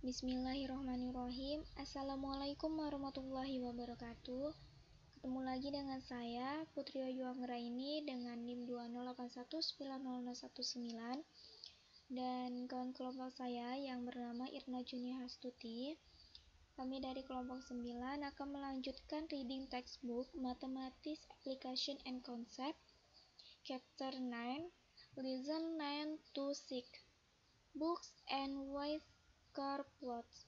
Bismillahirrahmanirrahim. Assalamualaikum warahmatullahi wabarakatuh. Ketemu lagi dengan saya, Putri Ayu Anggraini dengan NIM 208190019 dan kawan kelompok saya yang bernama Irna Juni Hastuti. Kami dari kelompok 9 akan melanjutkan reading textbook Mathematics Application and Concept Chapter 9 Lesson 9 to 6 Books and Word plots.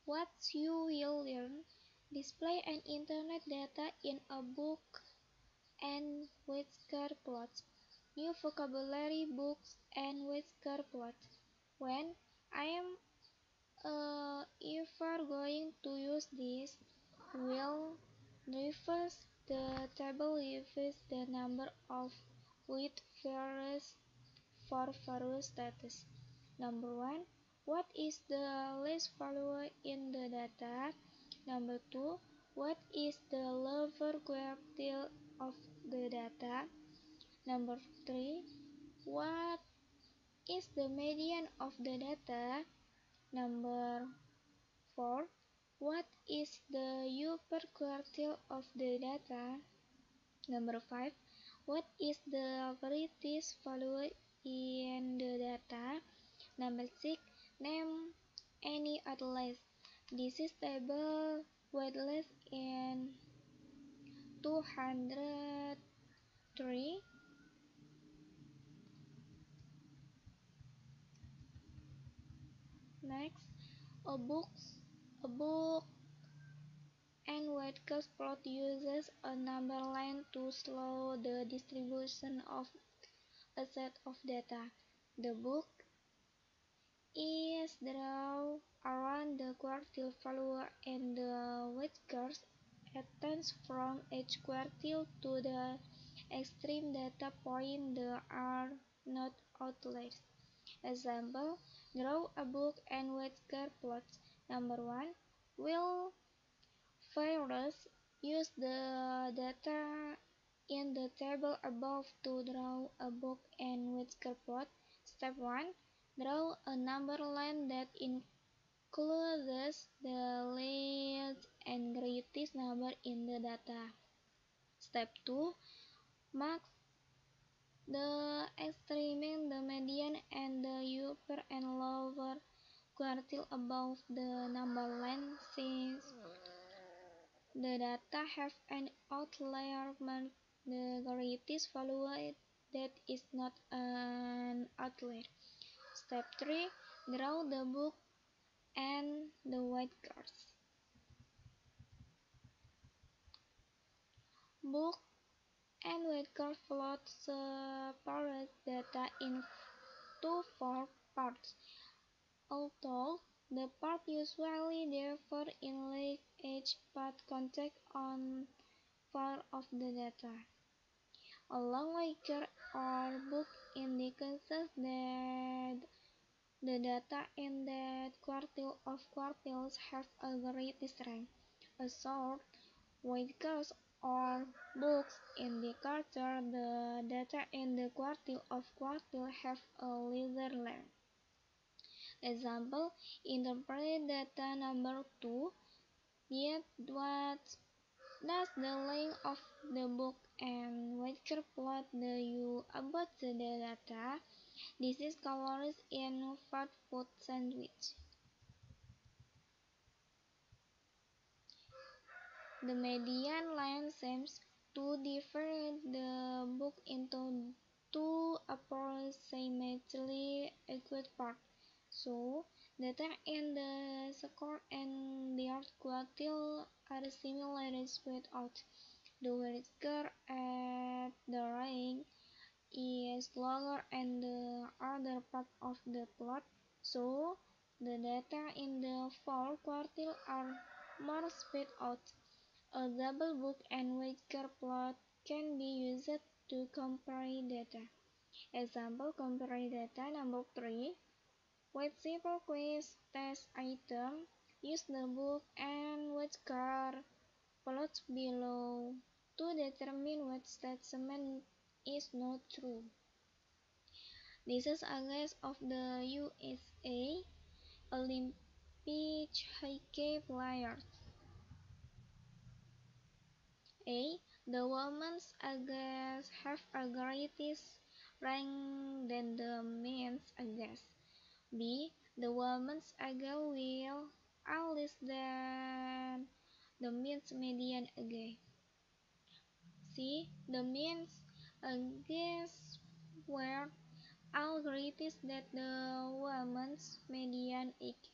What you will learn: display and internet data in a book and word plots. New vocabulary, books and word plots. When I am ever going to use this, will reverse the table with the number of with various for various status. Number 1. What is the least value in the data? Number 2. What is the lower quartile of the data? Number 3. What is the median of the data? Number 4. What is the upper quartile of the data? Number 5. What is the greatest value in the data? Number 6. Name any atlas. This is table weightless in 203. Next, a book and word plot uses a number line to show the distribution of a set of data. The book is drawn around the quartile value and the wedges extend from each quartile to the extreme data point. There are not outliers. Example: draw a book and wedge plots. Number 1. Will virus use the data in the table above to draw a book and wedge plot? Step 1. Draw a number line that includes the least and greatest number in the data. Step 2. Mark the extreme, the median, and the upper and lower quartile above the number line. Since the data have an outlier, mark the greatest value that is not an outlier. Step 3. Draw the book and the wedges. Book and wedge plot separate data into 4 parts. Although the parts usually differ in length, each part contains on part of the data. A long wedge or book indicates that the data in that quartile of quartiles have a great strength. A short wedge or books indicate the data in the quartile of quartile have a lesser length. Example: interpret data number 2. Yet what does the length of the book and wedge plot the you about the data? This is calories in fast food sandwich. The median line seems to divide the book into 2 approximately equal parts. So, data in the second and third quartile are similarly spread out. The wedge at the right is longer and the other part of the plot, so the data in the fourth quartile are more spread out. A double book and wedge plot can be used to compare data. Example: compare data number 3 with simple quiz test item. Use the book and wedge plots below to determine what statement is not true. This is a case of the USA PHK players. A. The women's against have a greater rank than the men's against. B. The women's against will are less than the men's median against. C. The men's against were all greater than the women's median age.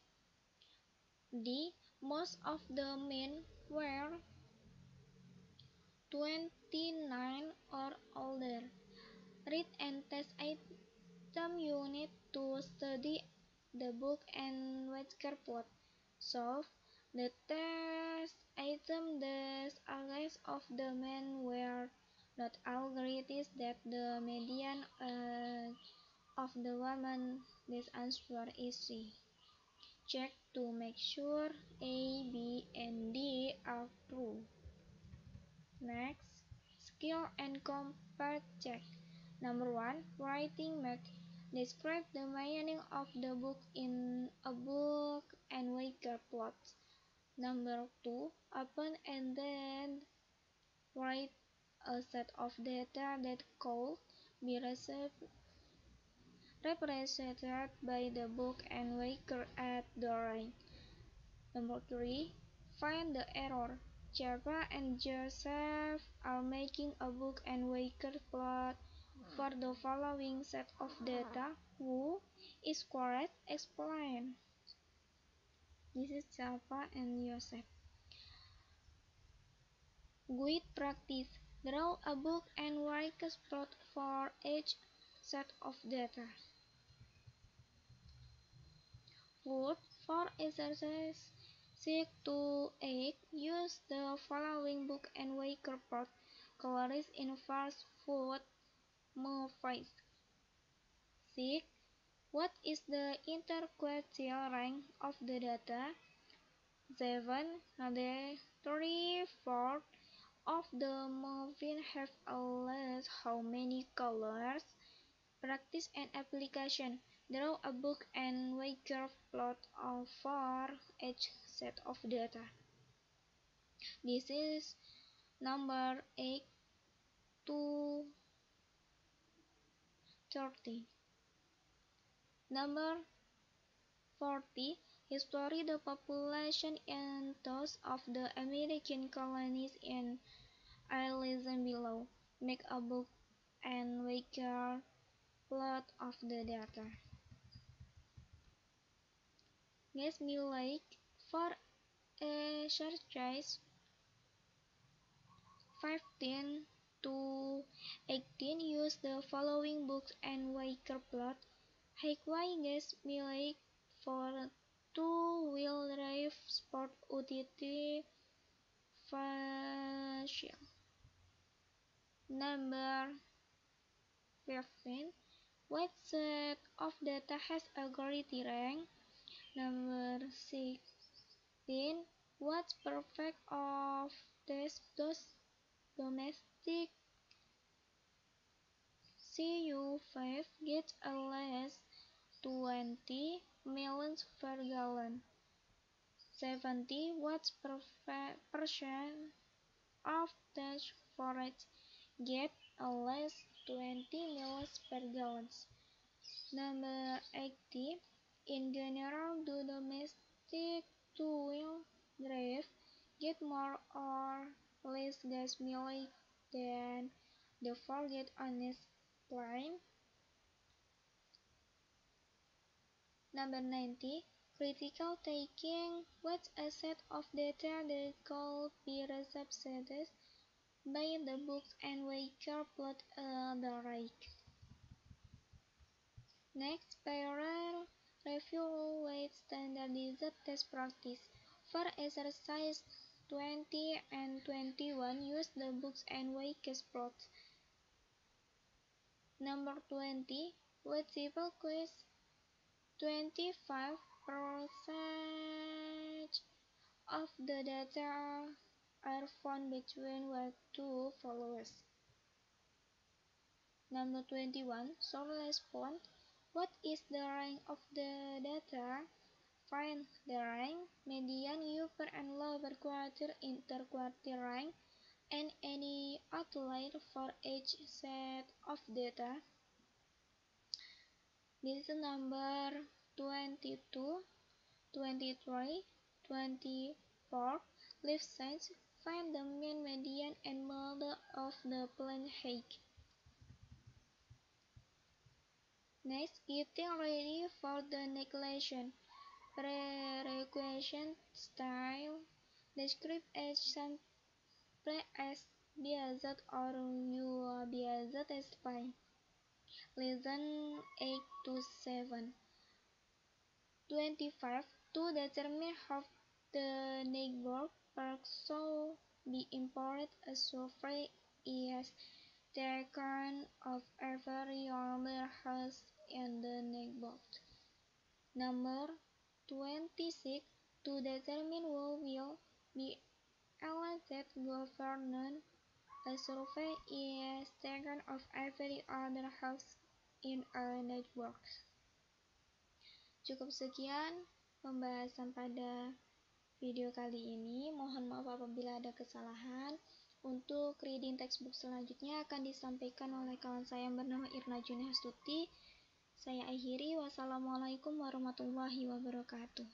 D. Most of the men were 29 or older. Read and test item. You need to study the book and Webster plot. Solve the test item. The ages of the men were not all greater than the median age of the women. This answer is C. Check to make sure A, B, and D are true. Next, skill and compare check. Number 1, writing math. Describe the meaning of the book in a book and Webster plot. Number 2, open and then write a set of data that could be represented by the book and Webster at the right. Number 3, find the error. Java and Joseph are making a book and Webster plot for the following set of data. Who is correct? Explain. This is Java and Joseph. Guide practice. Draw a book and Webster plot for each set of data. Fourth, for exercise 6 to 8, use the following book and Webster plot. Calories in fast food movies. 6. What is the interquartile rank of the data? 7. The 3/4 of the movie have a list how many colors? Practice and application. Draw a book and Webster plot for each set of data. This is number 8 to 30. Number 40. History the population and those of the American colonies in listen below. Make a book and Webster plot of the data. Guess me like for exercise 15 to 18, use the following books and Webster plot. Highway guess me like for two-wheel drive sport utility vehicle. Number 15. What set of data has a greater rank? Number 16. What's perfect of those domestic CU5 gets a less 20 miles per gallon. 70. What percent of dash forage get a less 20 miles per gallon. Number 80. In general, do domestic two-wheel drive get more or less gas mileage than the four-get honest plane? Number 90. Critical thinking. What's a set of data that could be represented by the books and Webster plot the right? Next, parallel review with standardized test practice. For exercise 20 and 21, use the books and Webster plot. Number 20, with simple quiz, 25% of the data are found between what two followers. Number 21, short response. What is the rank of the data? Find the rank, median, upper and lower quartile, interquartile rank, and any outlier for each set of data. This is number 22, 23, 24. Left side, find the mean, median, and mode of the plane height. Next, getting ready for the next lesson. Prerequisite style. Describe as simple as biased or you biased as by. Lesson 8 to 7. 25. To determine how the network works should be imported, a survey is taken of every other host in the network. Number 26. To determine who will be elected governor, a survey is taken of every other host in a network. Cukup sekian pembahasan pada video kali ini. Mohon maaf apabila ada kesalahan. Untuk reading textbook selanjutnya akan disampaikan oleh kawan saya yang bernama Irna Juni Astuti. Saya akhiri. Wassalamualaikum warahmatullahi wabarakatuh.